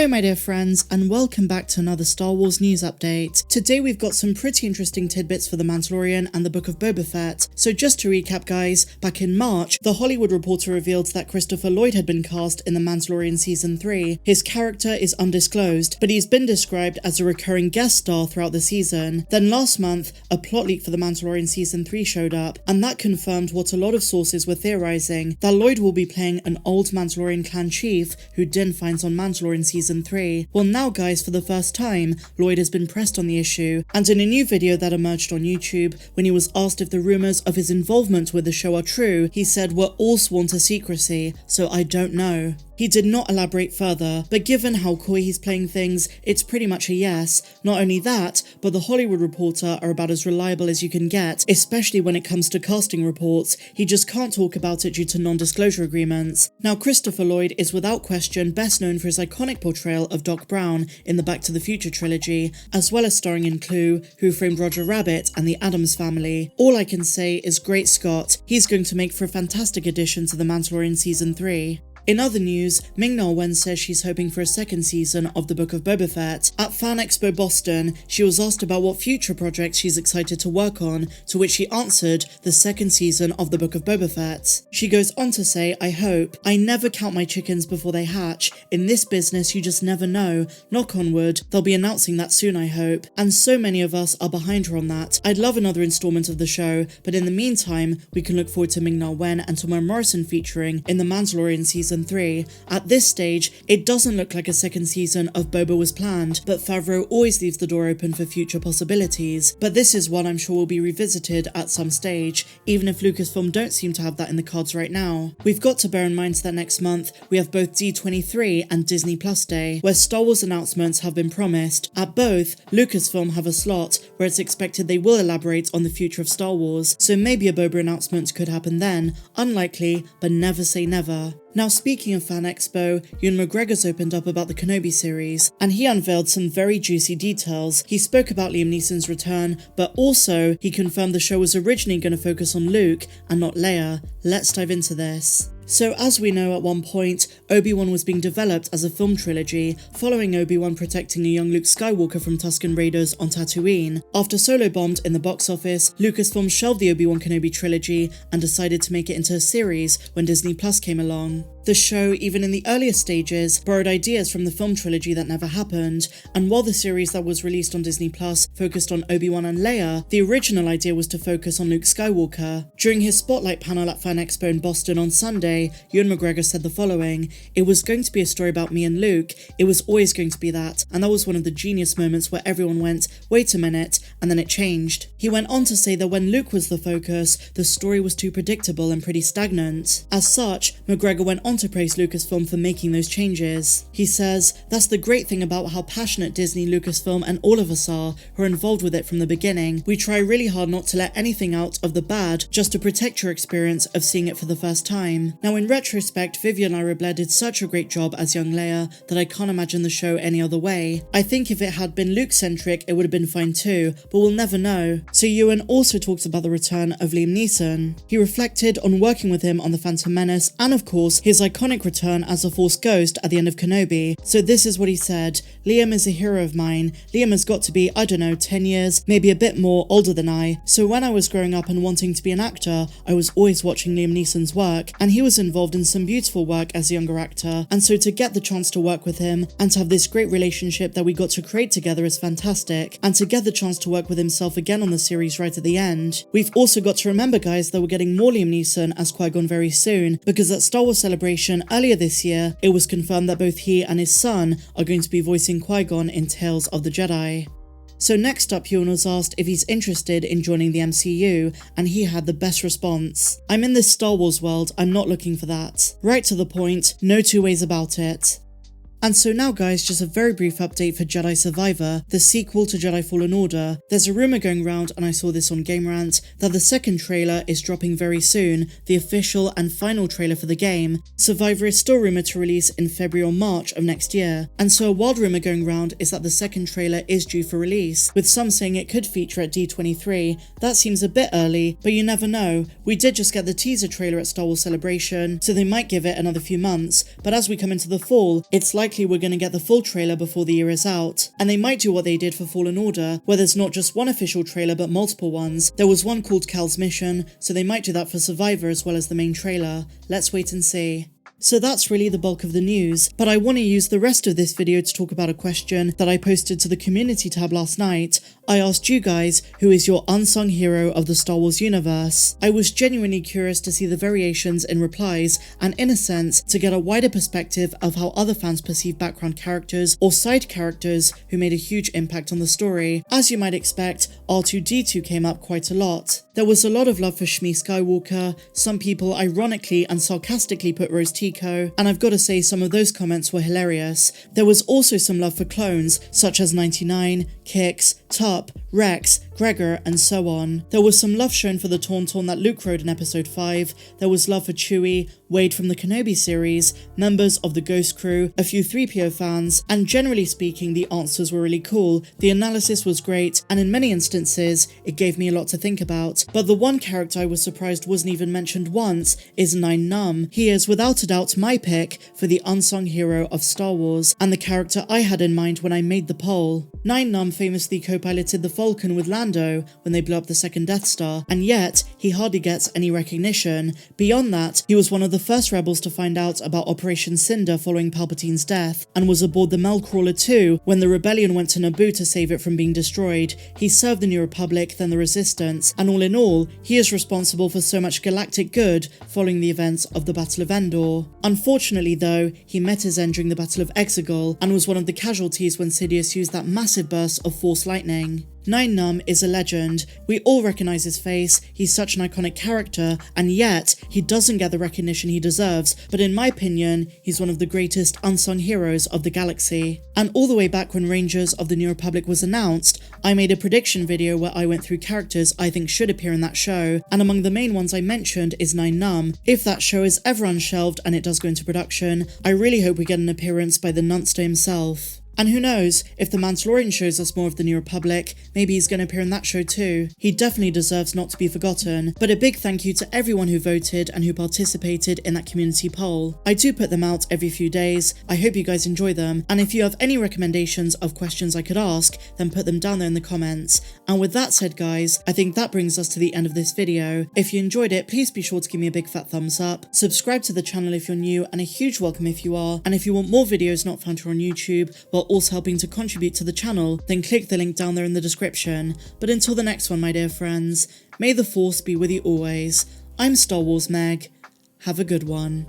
Hello my dear friends, and welcome back to another Star Wars news update. Today we've got some pretty interesting tidbits for The Mandalorian and the Book of Boba Fett. So just to recap guys, back in March, The Hollywood Reporter revealed that Christopher Lloyd had been cast in The Mandalorian Season 3. His character is undisclosed, but he's been described as a recurring guest star throughout the season. Then last month, a plot leak for The Mandalorian Season 3 showed up, and that confirmed what a lot of sources were theorizing, that Lloyd will be playing an old Mandalorian clan chief who Din finds on Mandalore in Season 3. Well now guys, for the first time, Lloyd has been pressed on the issue, and in a new video that emerged on YouTube, when he was asked if the rumours of his involvement with the show are true, he said we're all sworn to secrecy, so I don't know. He did not elaborate further, but given how coy he's playing things, it's pretty much a yes. Not only that, but The Hollywood Reporter are about as reliable as you can get, especially when it comes to casting reports. He just can't talk about it due to non-disclosure agreements. Now Christopher Lloyd is without question best known for his iconic portrayal of Doc Brown in the Back to the Future trilogy, as well as starring in Clue, Who Framed Roger Rabbit, and The Addams Family. All I can say is great Scott. He's going to make for a fantastic addition to The Mandalorian Season 3. In other news, Ming-Na Wen says she's hoping for a second season of the Book of Boba Fett. At Fan Expo Boston, she was asked about what future projects she's excited to work on, to which she answered the second season of the Book of Boba Fett. She goes on to say, I hope. I never count my chickens before they hatch. In this business, you just never know. Knock on wood, they'll be announcing that soon, I hope. And so many of us are behind her on that. I'd love another installment of the show, but in the meantime, we can look forward to Ming-Na Wen and Temuera Morrison featuring in The Mandalorian Season 3. At this stage, it doesn't look like a second season of Boba was planned, but Favreau always leaves the door open for future possibilities. But this is one I'm sure will be revisited at some stage, even if Lucasfilm don't seem to have that in the cards right now. We've got to bear in mind that next month, we have both D23 and Disney Plus Day, where Star Wars announcements have been promised. At both, Lucasfilm have a slot where it's expected they will elaborate on the future of Star Wars, so maybe a Boba announcement could happen then. Unlikely, but never say never. Now speaking of Fan Expo, Ewan McGregor's opened up about the Kenobi series, and he unveiled some very juicy details. He spoke about Liam Neeson's return, but also he confirmed the show was originally going to focus on Luke and not Leia. Let's dive into this. So as we know, at one point, Obi-Wan was being developed as a film trilogy, following Obi-Wan protecting a young Luke Skywalker from Tusken Raiders on Tatooine. After Solo bombed in the box office, Lucasfilm shelved the Obi-Wan Kenobi trilogy and decided to make it into a series when Disney Plus came along. The show, even in the earlier stages, borrowed ideas from the film trilogy that never happened, and while the series that was released on Disney Plus focused on Obi-Wan and Leia, the original idea was to focus on Luke Skywalker. During his spotlight panel at Fan Expo in Boston on Sunday, Ewan McGregor said the following: "It was going to be a story about me and Luke. It was always going to be that, and that was one of the genius moments where everyone went, wait a minute, and then it changed." He went on to say that when Luke was the focus, the story was too predictable and pretty stagnant. As such, McGregor went on to praise Lucasfilm for making those changes. He says, "That's the great thing about how passionate Disney, Lucasfilm and all of us are who are involved with it from the beginning. We try really hard not to let anything out of the bad, just to protect your experience of seeing it for the first time." Now in retrospect, Vivian Lyra Blair did such a great job as young Leia that I can't imagine the show any other way. I think if it had been Luke-centric, it would have been fine too, but we'll never know. So Ewan also talked about the return of Liam Neeson. He reflected on working with him on The Phantom Menace, and of course, his iconic return as a Force ghost at the end of Kenobi. So this is what he said: "Liam is a hero of mine. Liam has got to be, I don't know, 10 years, maybe a bit more, older than I. So when I was growing up and wanting to be an actor, I was always watching Liam Neeson's work, and he was involved in some beautiful work as a younger actor, and so to get the chance to work with him, and to have this great relationship that we got to create together is fantastic, and to get the chance to work with himself again on the series right at the end. We've also got to remember guys that we're getting more Liam Neeson as Qui-Gon very soon, because at Star Wars Celebration earlier this year, it was confirmed that both he and his son are going to be voicing Qui-Gon in Tales of the Jedi." So next up, Ewan was asked if he's interested in joining the MCU, and he had the best response: "I'm in this Star Wars world, I'm not looking for that. Right to the point, no two ways about it." And so now guys, just a very brief update for Jedi Survivor, the sequel to Jedi Fallen Order. There's a rumour going around, and I saw this on Game Rant, that the second trailer is dropping very soon, the official and final trailer for the game. Survivor is still rumoured to release in February or March of next year, and so a wild rumour going around is that the second trailer is due for release, with some saying it could feature at D23. That seems a bit early, but you never know. We did just get the teaser trailer at Star Wars Celebration, so they might give it another few months, but as we come into the fall, it's likely likely we're going to get the full trailer before the year is out. And they might do what they did for Fallen Order, where there's not just one official trailer but multiple ones. There was one called Cal's Mission, so they might do that for Survivor as well as the main trailer. Let's wait and see. So that's really the bulk of the news, but I want to use the rest of this video to talk about a question that I posted to the community tab last night. I asked you guys, who is your unsung hero of the Star Wars universe? I was genuinely curious to see the variations in replies, and in a sense, to get a wider perspective of how other fans perceive background characters or side characters who made a huge impact on the story. As you might expect, R2-D2 came up quite a lot. There was a lot of love for Shmi Skywalker, some people ironically and sarcastically put Rose Tico, and I've got to say some of those comments were hilarious. There was also some love for clones, such as 99, Kix, Tup, Rex, Gregor, and so on. There was some love shown for the Tauntaun that Luke rode in episode 5, there was love for Chewie, Wade from the Kenobi series, members of the Ghost Crew, a few 3PO fans, and generally speaking the answers were really cool, the analysis was great, and in many instances it gave me a lot to think about. But the one character I was surprised wasn't even mentioned once is 9-Numb. He is without a doubt my pick for the unsung hero of Star Wars, and the character I had in mind when I made the poll. 9-Numb famously co-piloted the Falcon with Lando when they blew up the second Death Star, and yet he hardly gets any recognition. Beyond that, he was one of the first rebels to find out about Operation Cinder following Palpatine's death, and was aboard the Melcrawler too when the rebellion went to Naboo to save it from being destroyed. He served the New Republic, then the Resistance, and all in all, he is responsible for so much galactic good following the events of the Battle of Endor. Unfortunately though, he met his end during the Battle of Exegol, and was one of the casualties when Sidious used that massive burst of Force lightning. 9-Numb is a legend. We all recognise his face, he's such an iconic character, and yet he doesn't get the recognition he deserves, but in my opinion, he's one of the greatest unsung heroes of the galaxy. And all the way back when Rangers of the New Republic was announced, I made a prediction video where I went through characters I think should appear in that show, and among the main ones I mentioned is 9-Numb. If that show is ever unshelved and it does go into production, I really hope we get an appearance by the Nunster himself. And who knows, if the Mandalorian shows us more of the New Republic, maybe he's going to appear in that show too. He definitely deserves not to be forgotten. But a big thank you to everyone who voted and who participated in that community poll. I do put them out every few days. I hope you guys enjoy them. And if you have any recommendations of questions I could ask, then put them down there in the comments. And with that said guys, I think that brings us to the end of this video. If you enjoyed it, please be sure to give me a big fat thumbs up. Subscribe to the channel if you're new, and a huge welcome if you are. And if you want more videos not found here on YouTube, while also helping to contribute to the channel, then click the link down there in the description. But until the next one, my dear friends, may the Force be with you always. I'm Star Wars Meg. Have a good one.